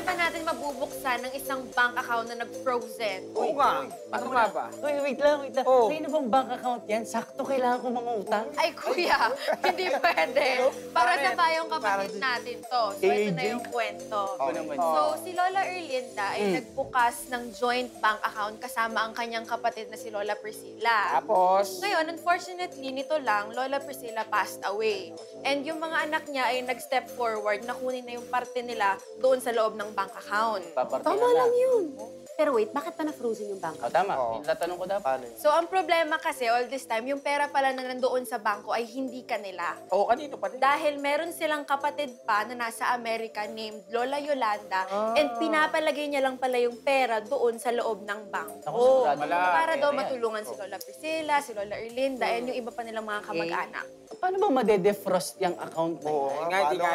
ba natin mabubuksan ng isang bank account na nag-frozen? Oo nga. Ano nga ba? Uy, wait lang, wait lang. Oh. Kanino bang bank account yan? Sakto, kailangan ko mga utang. Ay, kuya, hindi pwede. Para sa bayong kapatid natin to. So, ito na yung kwento. So, si Lola Erlinda ay nagbukas ng joint bank account kasama ang kanyang kapatid na si Lola Priscilla. Tapos? Ngayon, unfortunately, nito lang, Lola Priscilla passed away. And yung mga anak niya ay nag-step forward na kunin na yung parte nila doon sa loob ng bank account. Tama lang yun. Pero wait, bakit pa na-frozen yung bank? Tama. Natanong ko dapat. So, ang problema kasi all this time, yung pera pala na nandoon sa bangko ay hindi kanila. Oo, kanino pa rin? Dahil meron silang kapatid pa na nasa Amerika named Lola Yolanda and pinapalagay niya lang pala yung pera doon sa loob ng bangko. Para daw matulungan si Lola Priscilla, si Lola Erlinda, and yung iba pa nilang mga kamag-anak. Paano ba madedefrost yung account na Oo, yan? nga, di nga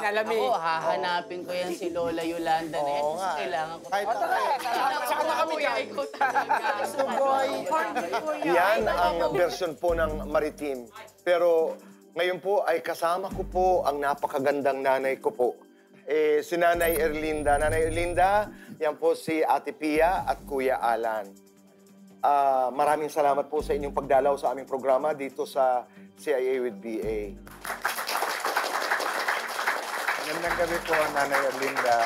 alam eh. Ako, hahanapin ko yan si Lola Yolanda na yan. Oo Kasi nga. kailangan ko. Kahit Saan na kami dyan? yan ang version po ng Maritim. Pero ngayon po ay kasama ko po ang napakagandang nanay ko po. Si Nanay Erlinda. Nanay Erlinda, yan po si Ate Pia at Kuya Alan. Maraming salamat po sa inyong pagdalaw sa aming programa dito sa CIA with BA. Magandang gabi po, Nanay Erlinda.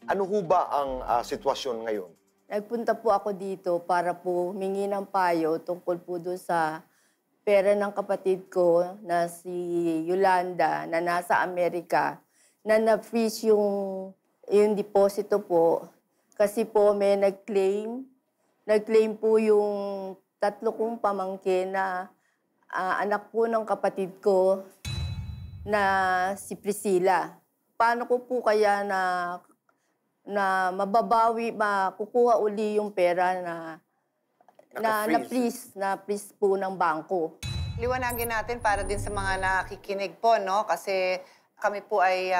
Ano ho ba ang sitwasyon ngayon? Nagpunta po ako dito para po humingi ng payo tungkol po doon sa pera ng kapatid ko na si Yolanda na nasa Amerika na na-freeze yung deposito po kasi po may nag-claim po yung tatlo kong pamangkin na anak po ng kapatid ko na si Priscilla. Paano ko po kaya na mababawi, makukuha uli yung pera na-freeze po ng bangko. Liwanagin natin para din sa mga nakikinig po, no? Kasi kami po ay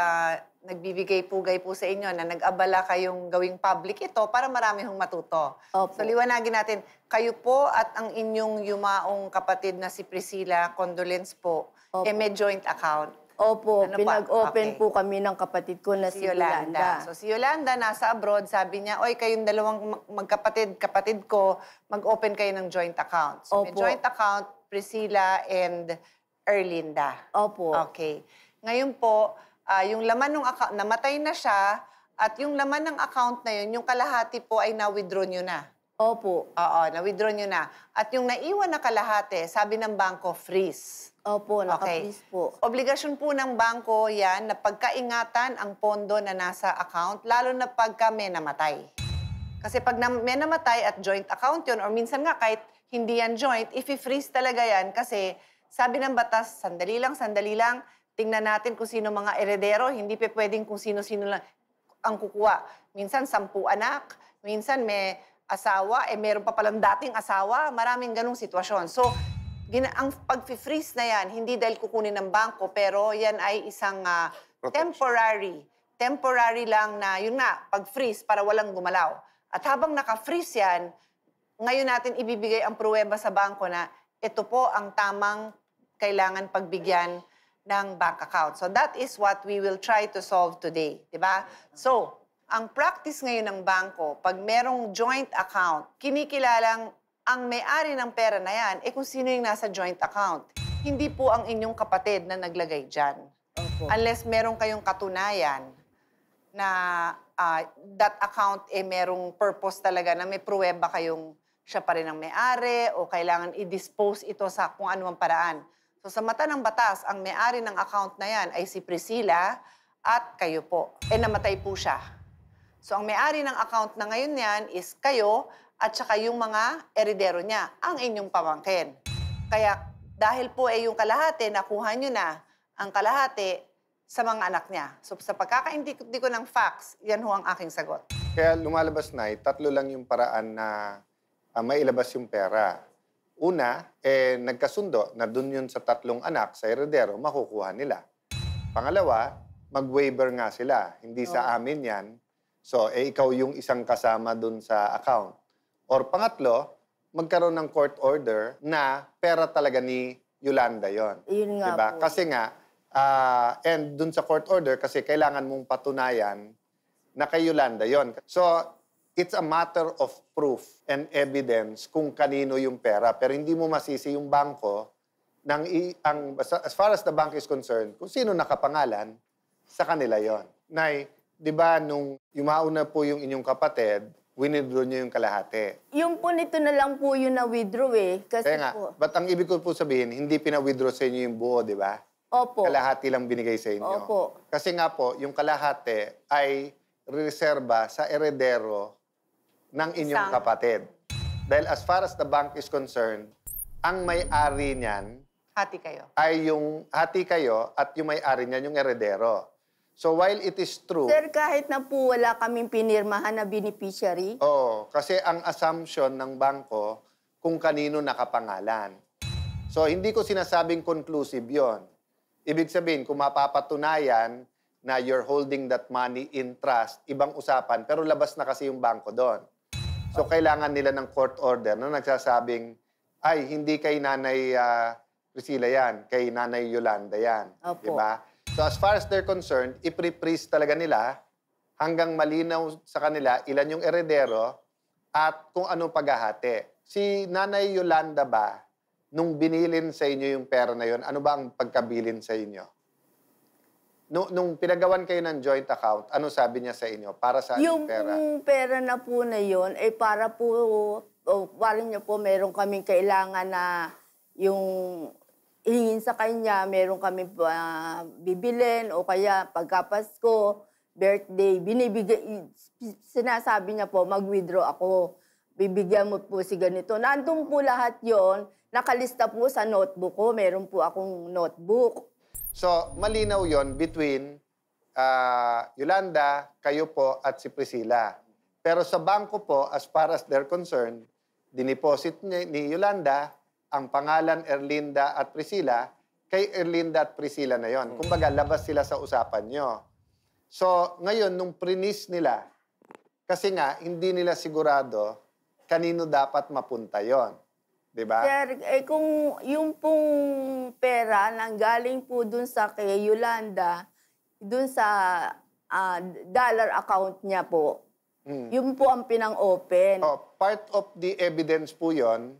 nagbibigay-pugay po sa inyo na nag-abala kayong gawing public ito para marami hong matuto. Opo. So liwanagin natin, kayo po at ang inyong yumaong kapatid na si Priscilla, condolence po, Opo. may joint account. Opo, Ano pa? pinag-open Okay. po kami ng kapatid ko na si Yolanda. So si Yolanda nasa abroad, sabi niya, oy, kayong dalawang kapatid ko, mag-open kayo ng joint account. So may Opo. joint account, Priscilla and Erlinda. Opo. Okay. Ngayon po, yung laman ng account, namatay na siya, at yung laman ng account na yun, yung kalahati po ay na-withdraw nyo na. Opo. Oo, na-withdraw nyo na. At yung naiwan na kalahati, sabi ng bangko, freeze. Opo, naka-freeze po. Obligasyon po ng bangko yan na pagkaingatan ang pondo na nasa account, lalo na pagka may namatay. Kasi pag may namatay at joint account yun, or minsan nga kahit hindi yan joint, i-freeze talaga yan kasi sabi ng batas, sandali lang, tingnan natin kung sino mga eredero, hindi pa pwedeng kung sino-sino lang ang kukuha. Minsan 10 anak, minsan may asawa, meron pa palang dating asawa, maraming ganong sitwasyon. So, ang pag-freeze na yan, hindi dahil kukunin ng bangko, pero yan ay isang temporary lang na, yun nga, pag-freeze para walang gumalaw. At habang naka-freeze yan, ngayon natin ibibigay ang pruweba sa bangko na ito po ang tamang kailangan pagbigyan ng bank account. So that is what we will try to solve today, di ba? So, ang practice ngayon ng bangko, pag merong joint account, kinikilalang ang may-ari ng pera na yan, kung sino yung nasa joint account. Hindi po ang inyong kapatid na naglagay dyan. Opo. Unless meron kayong katunayan na that account merong purpose talaga na may pruweba kayong siya pa rin ang may-ari o kailangan i-dispose ito sa kung anumang paraan. So sa mata ng batas, ang may-ari ng account na yan ay si Priscilla at kayo po. Namatay po siya. So ang may-ari ng account na ngayon yan is kayo at saka yung mga eredero niya, ang inyong pamangkin. Kaya dahil po yung kalahati, nakuha nyo na ang kalahati sa mga anak niya. So sa pagkakaintindi ko ng facts, yan ho ang aking sagot. Kaya lumalabas na, 3 lang yung paraan na mailabas yung pera. Una, nagkasundo na dun yun sa 3 anak, sa heredero, makukuha nila. Pangalawa, mag-waiver nga sila. Hindi sa amin yan. So, ikaw yung isang kasama dun sa account. Or pangatlo, magkaroon ng court order na pera talaga ni Yolanda yon. Yun nga diba? po. Kasi nga, and dun sa court order, kasi kailangan mong patunayan na kay Yolanda yon. So, it's a matter of proof and evidence kung kanino yung pera. Pero hindi mo masisi yung bangko as far as the bank is concerned, kung sino nakapangalan, sa kanila yon. Nay, di ba nung yumauna po yung inyong kapatid, winidraw niyo yung kalahati. Yung po nito na lang po yung na-withdraw eh. Kasi Kaya nga, po, ba't ang ibig ko po sabihin, hindi pina-withdraw sa inyo yung buo, di ba? opo. Kalahati lang binigay sa inyo. Opo. Kasi nga po, yung kalahati ay reserba sa eredero ng inyong Isang- kapatid. Dahil as far as the bank is concerned, ang may-ari niyan Hati kayo. ay yung hati kayo at yung may-ari niyan yung eredero. So while it is true, Sir, kahit na po wala kaming pinirmahan na beneficiary, kasi ang assumption ng bangko kung kanino nakapangalan. So hindi ko sinasabing conclusive yon. Ibig sabihin, kung mapapatunayan na you're holding that money in trust, ibang usapan, pero labas na kasi yung bangko doon. So kailangan nila ng court order na nagsasabing, ay, hindi kay Nanay Priscilla yan, kay Nanay Yolanda yan. Opo. Diba? So as far as they're concerned, ipre-freeze talaga nila hanggang malinaw sa kanila ilan yung eredero at kung anong paghahati. Si Nanay Yolanda ba, nung binilin sa inyo yung pera na yon, ano ba ang pagkabilin sa inyo? Nung pinagawan kayo ng joint account, ano sabi niya sa inyo? Para sa yung pera? pong pera na po na yun, ay para po, parang niyo po, meron kaming kailangan na yung hingin sa kanya, meron kami bibilin o kaya pagkapasko, birthday, binibigay, sinasabi niya po, mag-withdraw ako. Bibigyan mo po si ganito. Nandun po lahat yon, nakalista po sa notebook ko. Meron po akong notebook. So, malinaw yon between Yolanda, kayo po, at si Priscilla. Pero sa bangko po, as far as they're concerned, diniposit ni Yolanda ang pangalan Erlinda at Priscilla, kay Erlinda at Priscilla na yon. Kumbaga, labas sila sa usapan nyo. So, ngayon, nung prinis nila, kasi nga, hindi nila sigurado kanino dapat mapunta yon. Diba? Sir, kung yung pong pera nanggaling po dun sa kay Yolanda, dun sa dollar account niya po, yun po ang pinang-open. Part of the evidence po yon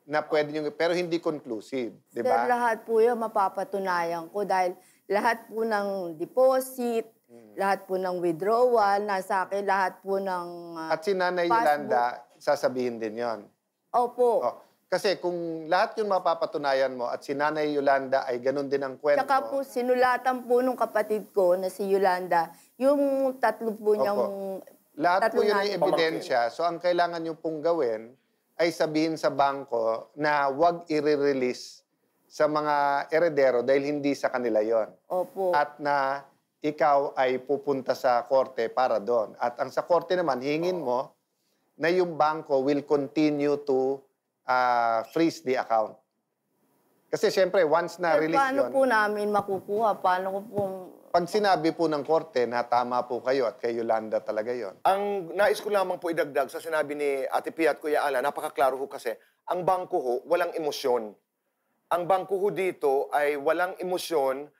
na pwede nyo, pero hindi conclusive. Sir, Diba? lahat po yun mapapatunayan ko dahil lahat po ng deposit, lahat po ng withdrawal, nasa akin lahat po ng At si Nanay passbook. Yolanda, sasabihin din yon. Opo. Kasi kung lahat yun mapapatunayan mo at si Nanay Yolanda ay ganun din ang kwento. Tsaka po, sinulatan po nung kapatid ko na si Yolanda, yung tatlo po niyang... Lahat po tatlong yun ay natin. ebidensya. So ang kailangan nyo pong gawin ay sabihin sa bangko na huwag i-release sa mga eredero dahil hindi sa kanila yon. Opo. At na ikaw ay pupunta sa korte para doon. At ang sa korte naman, hingin mo na yung bangko will continue to freeze the account. Kasi siyempre, once na-release Paano yun, po namin makukuha? Paano ko po... pag sinabi po ng korte na tama po kayo at kay Yolanda talaga yon. Ang nais ko lamang po idagdag sa sinabi ni Ate Pia at Kuya Ala, napakaklaro ho kasi, ang bangko ho, walang emosyon. Ang bangko ho dito ay walang emosyon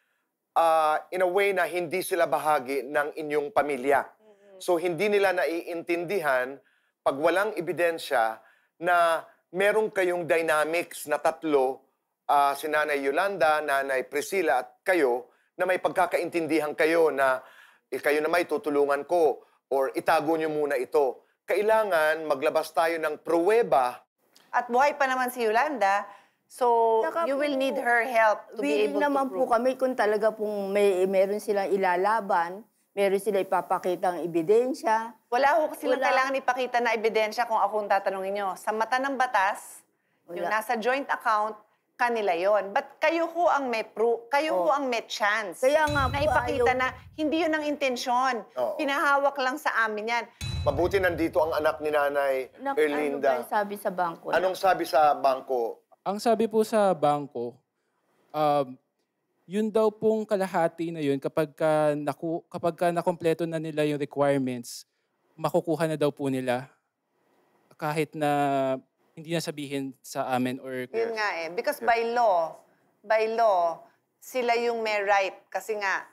in a way na hindi sila bahagi ng inyong pamilya. So hindi nila naiintindihan pag walang ebidensya na meron kayong dynamics na tatlo, si Nanay Yolanda, Nanay Priscilla at kayo, na may pagkakaintindihan kayo na kayo na may tutulungan ko or itago nyo muna ito. Kailangan maglabas tayo ng pruweba. At buhay pa naman si Yolanda, so Saka you po, will need her help to be willing able naman to po prove. kami kung talaga pong meron silang ilalaban, meron silang ipapakitang ebidensya. Wala ho silang Wala. kailangan ipakita na ebidensya kung ako ang tatanungin nyo. Sa mata ng batas, yung Wala. nasa joint account, kanila yon. But kayo ho ang may kayo ho ang may chance Kaya nga na po, ipakita ayaw- na hindi yun ang intensyon. Oo. Pinahawak lang sa amin yan. Mabuti nandito ang anak ni Nanay Ano ba Erlinda. yung sabi sa bangko? Anong sabi sa bangko? Ang sabi po sa bangko, yun daw pong kalahati na yun kapag nakompleto na nila yung requirements, makukuha na daw po nila kahit na hindi na sabihin sa amin or... Yun nga eh. Because by law, sila yung may right. Kasi nga,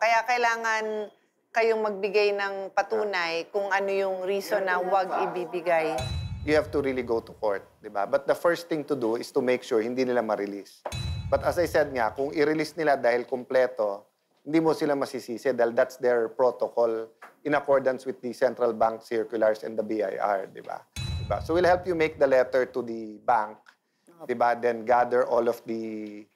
kaya kailangan kayong magbigay ng patunay kung ano yung reason na wag ibibigay. You have to really go to court, di ba? But the first thing to do is to make sure hindi nila ma-release. But as I said nga, kung i-release nila dahil kumpleto, hindi mo sila masisisi dahil that's their protocol in accordance with the central bank circulars and the BIR, di ba? Diba? So we'll help you make the letter to the bank, di ba? Then gather all of the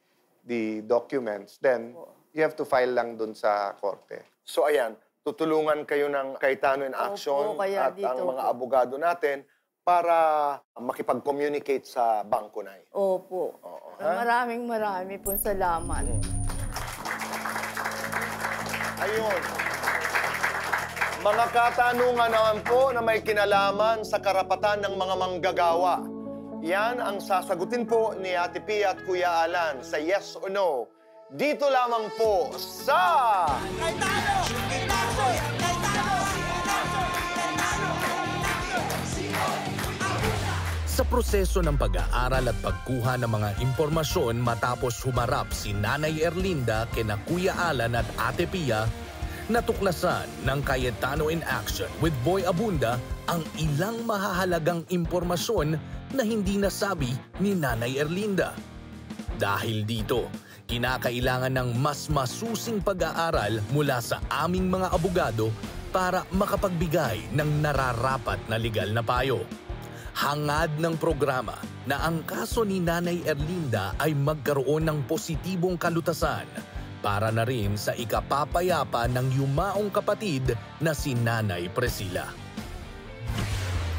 documents. Then you have to file lang dun sa korte. So ayan, tutulungan kayo ng Cayetano in Action Opo, kaya at dito ang mga po. abogado natin para makipag-communicate sa bangko na Opo. Maraming pong salamat. Ayun. Mga katanungan naman po na may kinalaman sa karapatan ng mga manggagawa. Yan ang sasagutin po ni Ate Pia at Kuya Alan sa yes or no. Dito lamang po sa... Sa proseso ng pag-aaral at pagkuha ng mga impormasyon matapos humarap si Nanay Erlinda kina Kuya Alan at Ate Pia, natuklasan ng Cayetano in Action with Boy Abunda ang ilang mahahalagang impormasyon na hindi nasabi ni Nanay Erlinda. Dahil dito, kinakailangan ng mas masusing pag-aaral mula sa aming mga abogado para makapagbigay ng nararapat na legal na payo. Hangad ng programa na ang kaso ni Nanay Erlinda ay magkaroon ng positibong kalutasan para na rin sa ikapapayapa ng yumaong kapatid na si Nanay Priscilla.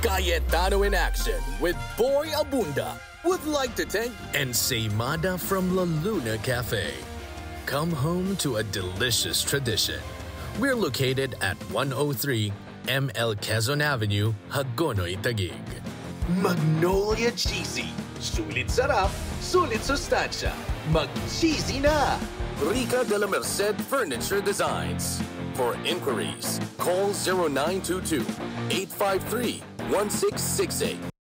Cayetano in Action with Boy Abunda would like to thank Ensaymada from La Luna Cafe. Come home to a delicious tradition. We're located at 103 ML Quezon Avenue, Hagonoy, Taguig. Magnolia Cheesy. Sulit sarap, sulit sustansya. Mag-cheesy na! Rica de la Merced Furniture Designs. For inquiries, call 0922-853-1668.